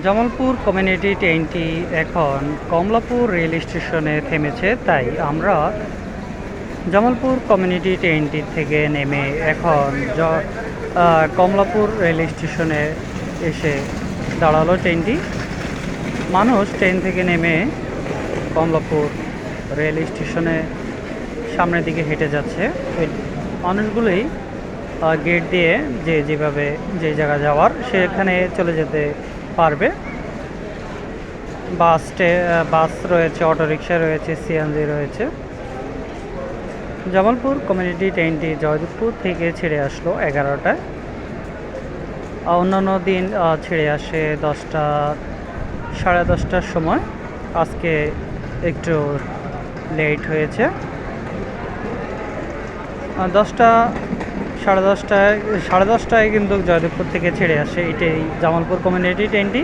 Jamalpur community ট্রেনটি এখন Kamalapur rail স্টেশনে থেমেছে, তাই আমরা জামালপুর কমিউনিটি ট্রেনটি থেকে নেমে এখন কমলাপুর রেল স্টেশনে এসে দাঁড়ালো ট্রেনটি। মানুষ ট্রেন থেকে নেমে কমলাপুর রেল স্টেশনে সামনের দিকে হেঁটে যাচ্ছে। মানুষগুলোই গেট দিয়ে যেভাবে যে জায়গা যাওয়ার সেখানে চলে যেতে পারবে। বাস রয়েছে, অটোরিকশা রয়েছে, সিএনজি রয়েছে। জামালপুর কমিউনিটি ট্রেনটি জয়দেবপুর থেকে ছেড়ে আসলো 11টায়। অন্যান্য দিন ছেড়ে আসে 10টা, সাড়ে 10টার সময়। আজকে একটু লেট হয়েছে। 10টা, সাড়ে 10টায় কিন্তু জয়দেবপুর থেকে ছেড়ে আসে এটাই জামালপুর কমিউনিটি ট্রেনটি।